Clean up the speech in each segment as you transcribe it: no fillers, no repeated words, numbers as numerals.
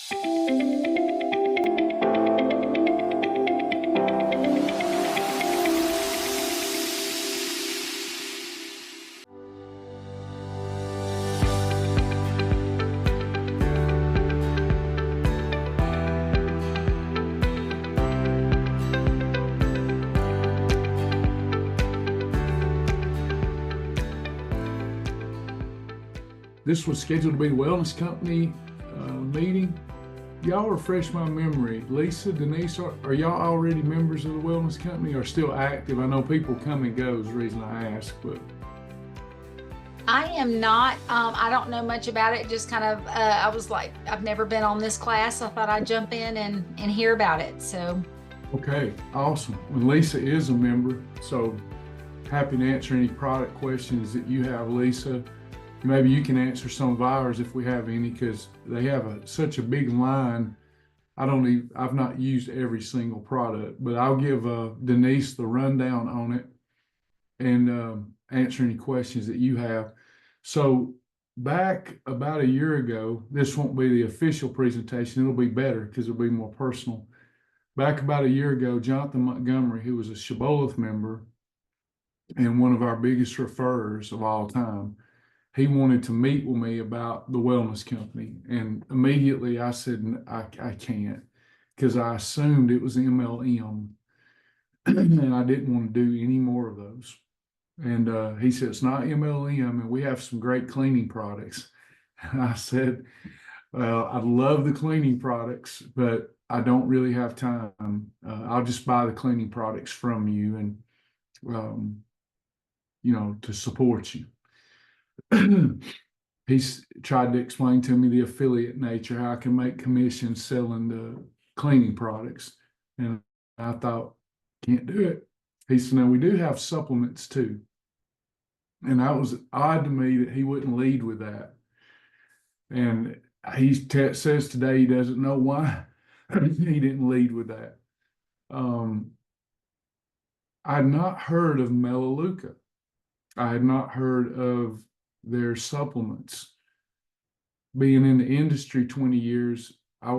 This was scheduled to be the Wellness Company meeting. Y'all refresh my memory. Lisa, Denise, are y'all already members of the Wellness Company or still active? I know people come and go is the reason I ask, but. I am not. I don't know much about it. Just kind of, I was like, I've never been on this class. I thought I'd jump in and hear about it. So. Okay, awesome. And Lisa is a member, so happy to answer any product questions that you have, Lisa. Maybe you can answer some of ours if we have any, because they have such a big line. I've not used every single product, but I'll give Denise the rundown on it and answer any questions that you have. So back about a year ago, this won't be the official presentation. It'll be better because it'll be more personal. Back about a year ago, Jonathan Montgomery, who was a shibboleth member and one of our biggest referrers of all time, he wanted to meet with me about the Wellness Company. And immediately I said, I can't, because I assumed it was MLM and I didn't want to do any more of those. And he said, it's not MLM and we have some great cleaning products. And I said, well, I love the cleaning products, but I don't really have time. I'll just buy the cleaning products from you and, to support you. He's tried to explain to me the affiliate nature, how I can make commissions selling the cleaning products. And I thought, can't do it. He said, no, we do have supplements too. And that was odd to me that he wouldn't lead with that. And he says today he doesn't know why he didn't lead with that. I had not heard of Melaleuca. I had not heard of their supplements. Being in the industry 20 years, I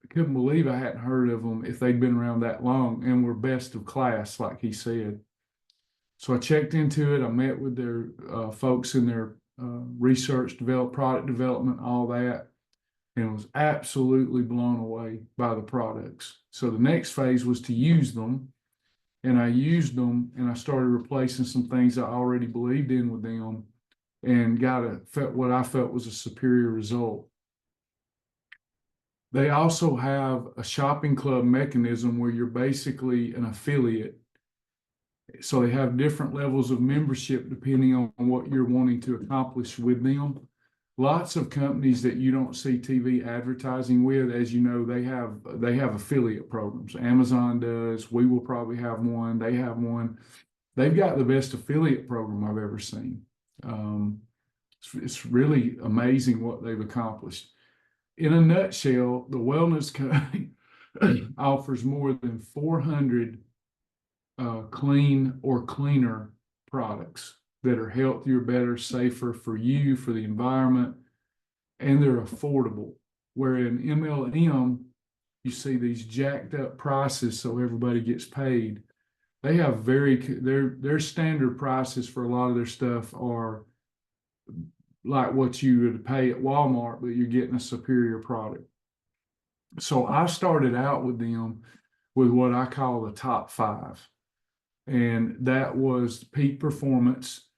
couldn't believe I hadn't heard of them if they'd been around that long and were best of class, like he said. So I checked into it. I met with their folks in their research, product development, all that, and was absolutely blown away by the products. So the next phase was to use them. And I used them and I started replacing some things I already believed in with them and what I felt was a superior result. They also have a shopping club mechanism where you're basically an affiliate. So they have different levels of membership depending on what you're wanting to accomplish with them. Lots of companies that you don't see TV advertising with, as you know, they have affiliate programs. Amazon does. We will probably have one. They have one. They've got the best affiliate program I've ever seen. It's really amazing what they've accomplished. In a nutshell, the Wellness Company offers more than 400 clean or cleaner products that are healthier, better, safer for you, for the environment, and they're affordable. Where in MLM, you see these jacked up prices so everybody gets paid. They have their standard prices for a lot of their stuff are like what you would pay at Walmart, but you're getting a superior product. So I started out with them with what I call the top 5. And that was peak performance.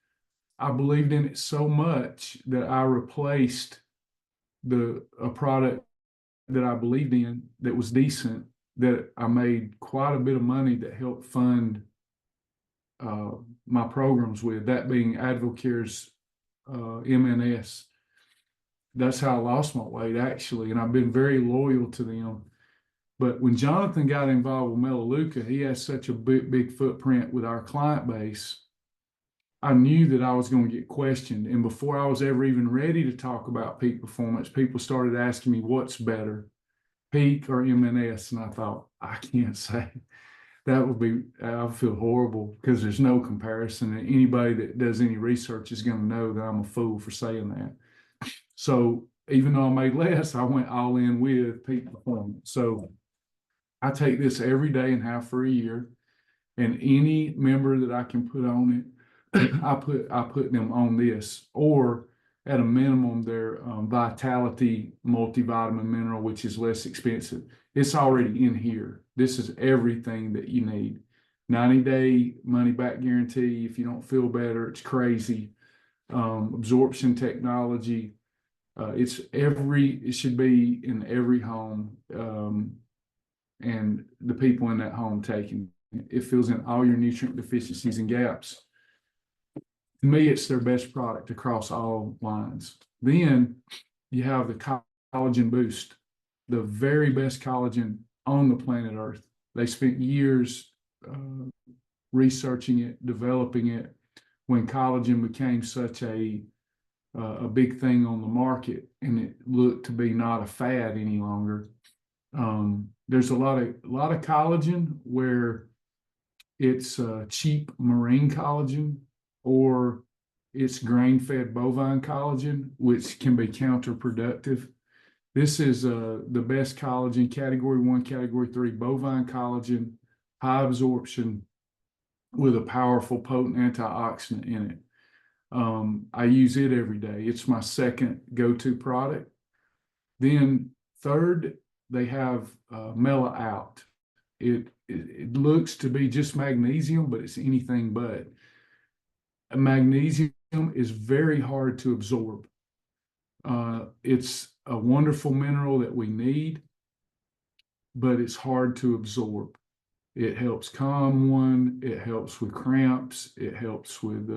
I believed in it so much that I replaced a product that I believed in that was decent, that I made quite a bit of money that helped fund my programs with, that being Advocare's MNS. That's how I lost my weight, actually, and I've been very loyal to them. But when Jonathan got involved with Melaleuca, he has such a big footprint with our client base. I knew that I was going to get questioned. And before I was ever even ready to talk about peak performance, people started asking me, what's better, peak or MNS? And I thought, I can't say. I feel horrible because there's no comparison. And anybody that does any research is going to know that I'm a fool for saying that. So even though I made less, I went all in with peak performance. So I take this every day and have for a year. And any member that I can put on it, I put them on this, or at a minimum, their Vitality multivitamin mineral, which is less expensive. It's already in here. This is everything that you need. 90-day money back guarantee. If you don't feel better, it's crazy. Absorption technology. It should be in every home, and the people in that home taking it. It fills in all your nutrient deficiencies and gaps. To me, it's their best product across all lines. Then you have the collagen boost, the very best collagen on the planet Earth. They spent years researching it, developing it. When collagen became such a big thing on the market, and it looked to be not a fad any longer. There's a lot of collagen where it's cheap marine collagen, or it's grain-fed bovine collagen, which can be counterproductive. This is the best collagen, category 1, category 3 bovine collagen, high absorption with a powerful, potent antioxidant in it. I use it every day. It's my second go-to product. Then third, they have Melaleuca. It looks to be just magnesium, but it's anything but. Magnesium is very hard to absorb. It's a wonderful mineral that we need, but it's hard to absorb. It helps calm one. It helps with cramps. It helps with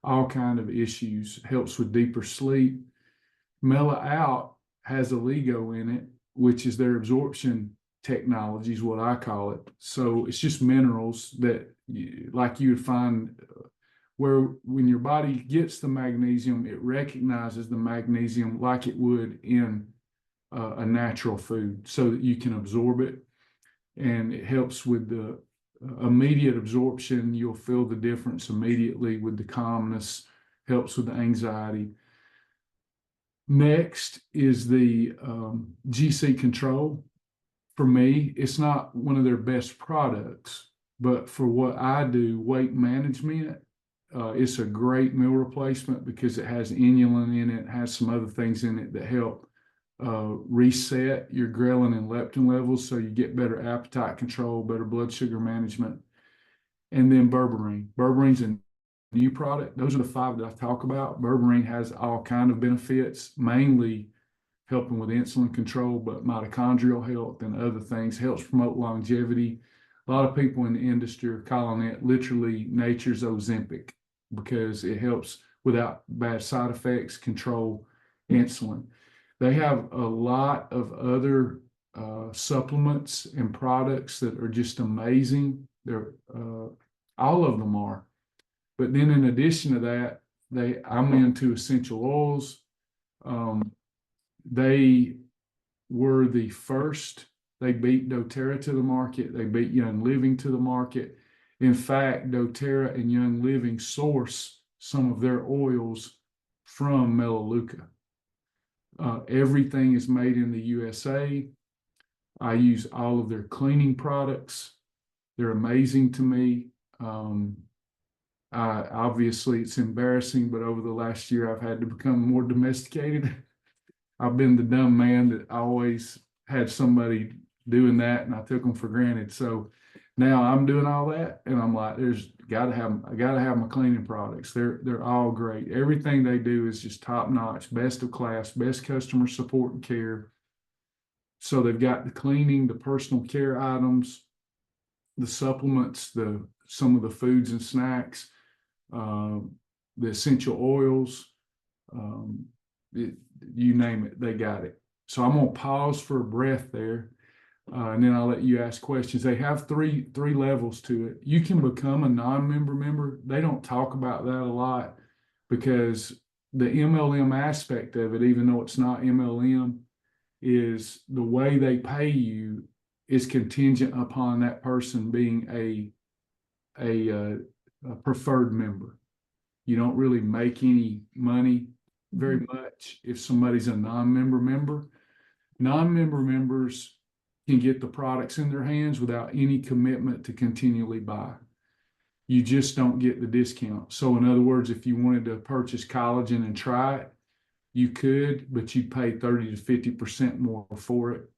all kind of issues. It helps with deeper sleep. Melaleuca has 𝐒𝐳𝐴 in it, which is their absorption technology, is what I call it. So it's just minerals that, like you would find where when your body gets the magnesium, it recognizes the magnesium like it would in a natural food, so that you can absorb it. And it helps with the immediate absorption. You'll feel the difference immediately with the calmness, helps with the anxiety. Next is the 𝐂𝐧𝐞 control. For me, it's not one of their best products, but for what I do, weight management, it's a great meal replacement because it has inulin in it, has some other things in it that help reset your ghrelin and leptin levels, so you get better appetite control, better blood sugar management. And then berberine. Berberine's a new product. Those are the 5 that I talk about. Berberine has all kind of benefits, mainly helping with insulin control, but mitochondrial health and other things. Helps promote longevity. A lot of people in the industry are calling it literally nature's Ozempic, because it helps without bad side effects control insulin. They have a lot of other supplements and products that are just amazing. They're all of them are. But then in addition to that, I'm into essential oils. They were the first. They beat doTERRA to the market. They beat Young Living to the market. In fact, doTERRA and Young Living source some of their oils from Melaleuca. Everything is made in the USA. I use all of their cleaning products. They're amazing to me. Obviously, it's embarrassing, but over the last year, I've had to become more domesticated. I've been the dumb man that always had somebody doing that, and I took them for granted. So now I'm doing all that, and I'm like, I gotta have my cleaning products. They're all great. Everything they do is just top notch, best of class, best customer support and care. So they've got the cleaning, the personal care items, the supplements, some of the foods and snacks, the essential oils, you name it, they got it. So I'm gonna pause for a breath there, and then I'll let you ask questions. They have three levels to it. You can become a non-member member. They don't talk about that a lot because the MLM aspect of it, even though it's not MLM, is the way they pay you is contingent upon that person being a preferred member. You don't really make any money very much if somebody's a non-member member. Non-member members can get the products in their hands without any commitment to continually buy. You just don't get the discount. So in other words, if you wanted to purchase collagen and try it, you could, but you'd pay 30 to 50% more for it.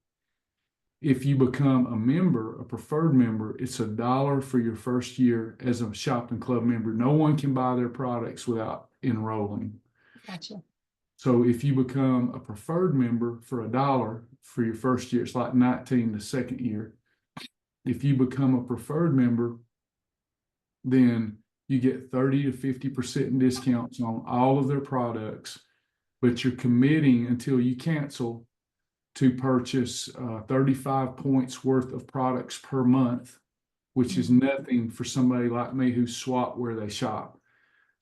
If you become a member, a preferred member, it's $1 for your first year as a shopping club member. No one can buy their products without enrolling. Gotcha. So if you become a preferred member for $1 for your first year, it's like $19 the second year. If you become a preferred member, then you get 30 to 50% discounts on all of their products, but you're committing until you cancel to purchase 35 points worth of products per month, which is nothing for somebody like me who swap where they shop.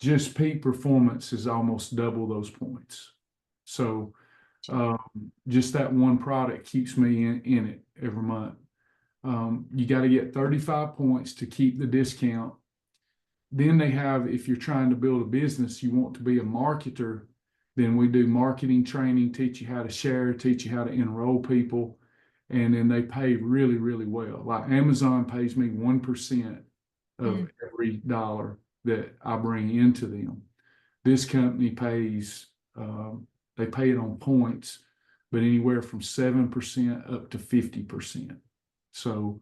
Just peak performance is almost double those points. So just that one product keeps me in it every month. You got to get 35 points to keep the discount. Then they have, if you're trying to build a business, you want to be a marketer, then we do marketing training, teach you how to share, teach you how to enroll people, and then they pay really, really well. Like Amazon pays me 1% of every dollar that I bring into them. This company pays, they pay it on points, but anywhere from 7% up to 50%. So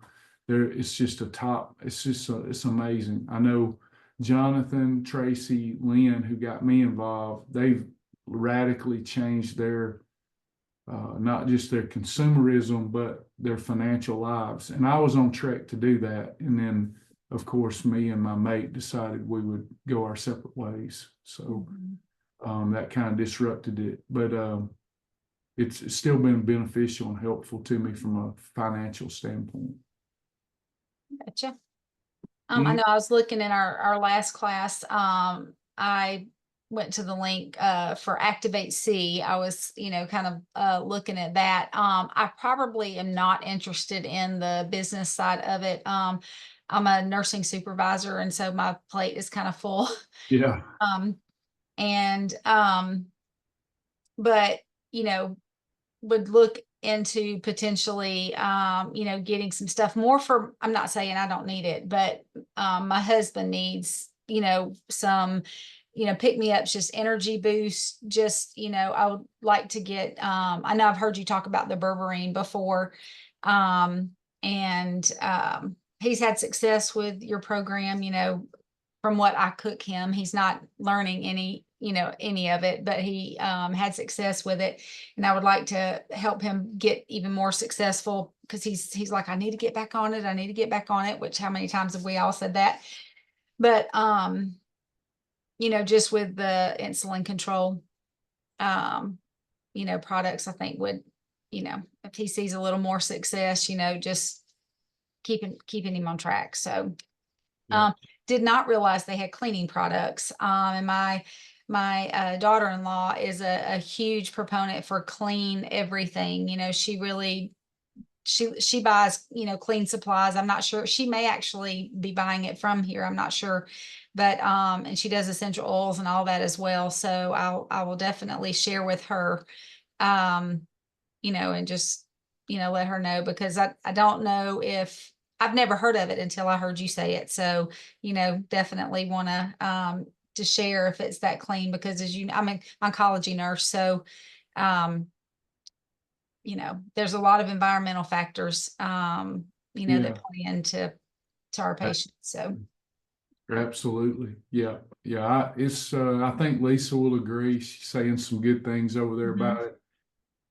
it's just it's amazing. I know Jonathan, Tracy, Lynn, who got me involved, they've radically changed their, not just their consumerism, but their financial lives. And I was on track to do that. And then, of course, me and my mate decided we would go our separate ways. So that kind of disrupted it. But it's still been beneficial and helpful to me from a financial standpoint. Gotcha. I know I was looking in our last class. I went to the link for Activate-C. I was, kind of looking at that. I probably am not interested in the business side of it. I'm a nursing supervisor, and so my plate is kind of full. Yeah. But, would look into potentially, getting some stuff more for, I'm not saying I don't need it, but my husband needs, some, pick me ups, just energy boost. Just, I would like to get, I know I've heard you talk about the berberine before. He's had success with your program, from what I cook him. He's not learning any of it, but he had success with it. And I would like to help him get even more successful, because he's like, I need to get back on it. I need to get back on it, which how many times have we all said that? But, just with the insulin control, products, I think would, if he sees a little more success, just keeping him on track. So, did not realize they had cleaning products. And my daughter-in-law is a huge proponent for clean everything. She buys, clean supplies. I'm not sure. She may actually be buying it from here. I'm not sure. But, and she does essential oils and all that as well. So I will definitely share with her, and just, let her know, because I don't know if, I've never heard of it until I heard you say it. So, definitely want to share if it's that clean, because as I'm an oncology nurse. So, there's a lot of environmental factors, that play into our patients. So. Absolutely. Yeah. Yeah. I think Lisa will agree. She's saying some good things over there about it.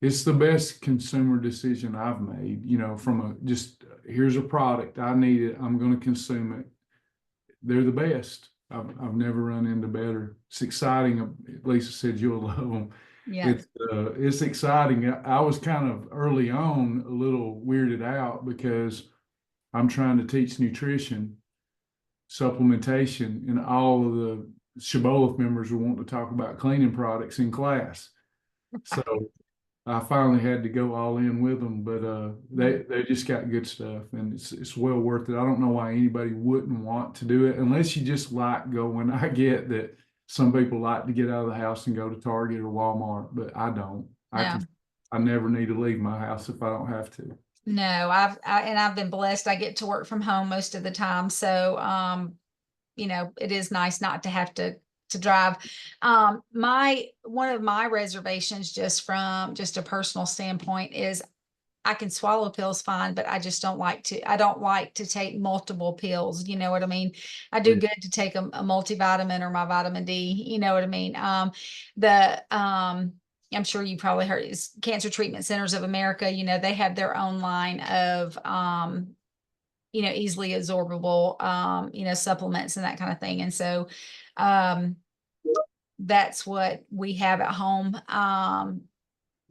It's the best consumer decision I've made, from just here's a product, I need it, I'm going to consume it. They're the best. I've never run into better. It's exciting. Lisa said you'll love them. Yeah. It's exciting. I was kind of early on a little weirded out, because I'm trying to teach nutrition, supplementation, and all of the shibboleth members will want to talk about cleaning products in class. So I finally had to go all in with them, but they just got good stuff, and it's well worth it. I don't know why anybody wouldn't want to do it unless you just like going. I get that Some people like to get out of the house and go to Target or Walmart, but I don't. No. I never need to leave my house if I don't have to. No, I've been blessed. I get to work from home most of the time. So, you know, it is nice not to have to drive. One of my reservations just from just a personal standpoint is I can swallow pills fine, but I just don't like to take multiple pills. You know what I mean? I do Yeah. good to take a multivitamin or my vitamin D, you know what I mean? The, I'm sure you probably heard is Cancer Treatment Centers of America, you know, they have their own line of, you know, easily absorbable, you know, supplements and that kind of thing. And so, that's what we have at home.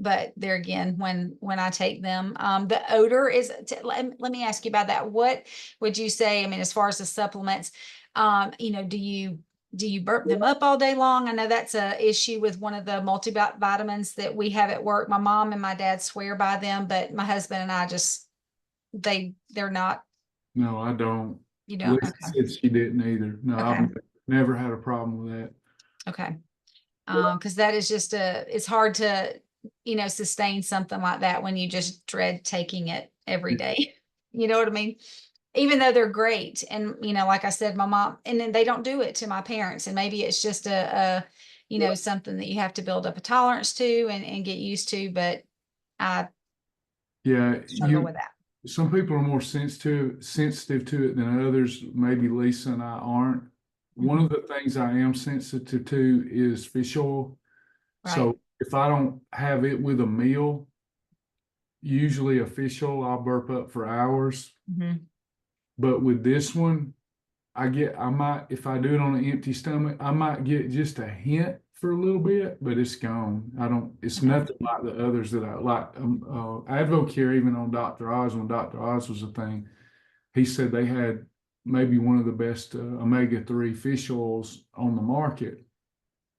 But there again, when I take them, the odor is, let me ask you about that. What would you say, I mean, as far as the supplements, you know, do you burp them up all day long? I know that's a issue with one of the multivitamins that we have at work. My mom and my dad swear by them, but my husband and I just, they're not, No, I don't. you don't, Lisa okay, said she didn't either. No, okay, I've never had a problem with that. okay. Because that is just it's hard to, you know, sustain something like that when you just dread taking it every day. You know what I mean? Even though they're great. And, you know, like I said, my mom, and then they don't do it to my parents. And maybe it's just you know, something that you have to build up a tolerance to and get used to. But I Yeah, struggle with that. some people are more sensitive to it than others. Maybe Lisa and I aren't. One of the things I am sensitive to is fish oil. Right. So if I don't have it with a meal, usually a fish oil, I'll burp up for hours. Mhm. But with this one, I might, if I do it on an empty stomach, I might get just a hint for a little bit, but it's gone. It's Okay. nothing like the others that I like. Advocare, even on Dr. Oz, when Dr. Oz was a thing, he said they had maybe one of the best omega-3 fish oils on the market.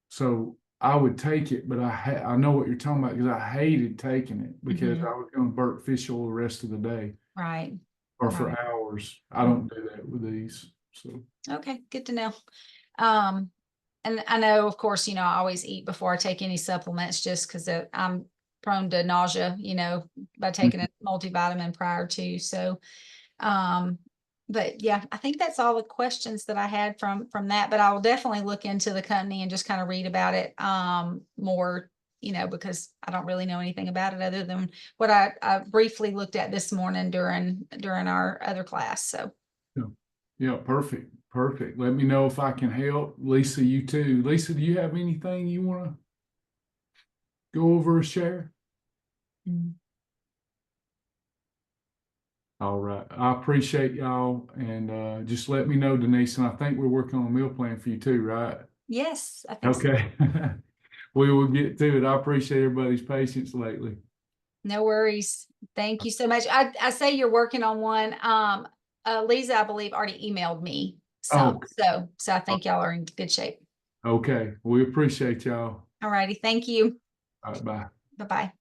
So I would take it, but I know what you're talking about because I hated taking it because Mhm. I was going to burp fish oil the rest of the day Right. or for Right. hours. I don't do that with these. So Okay. Good to know. Um, And I know, of course, you know, I always eat before I take any supplements just because I'm prone to nausea, you know, by taking a multivitamin prior to. So, um, but yeah, I think that's all the questions that I had from that. But I will definitely look into the company and just kind of read about it more, you know, because I don't really know anything about it other than what I briefly looked at this morning during our other class. So. yeah, yeah, perfect. Perfect. Let me know if I can help. Lisa, you too. Lisa, do you have anything you want to go over or share? Mm. All right. I appreciate y'all. And just let me know, Denise. And I think we're working on a meal plan for you too, right? Yes, I think so. Okay. We will get to it. I appreciate everybody's patience lately. No worries. Thank you so much. I say you're working on one. Lisa, I believe, already emailed me some. Oh, So I think y'all are in good shape. okay. We appreciate y'all. All righty. Thank you. All right, bye. Bye-bye.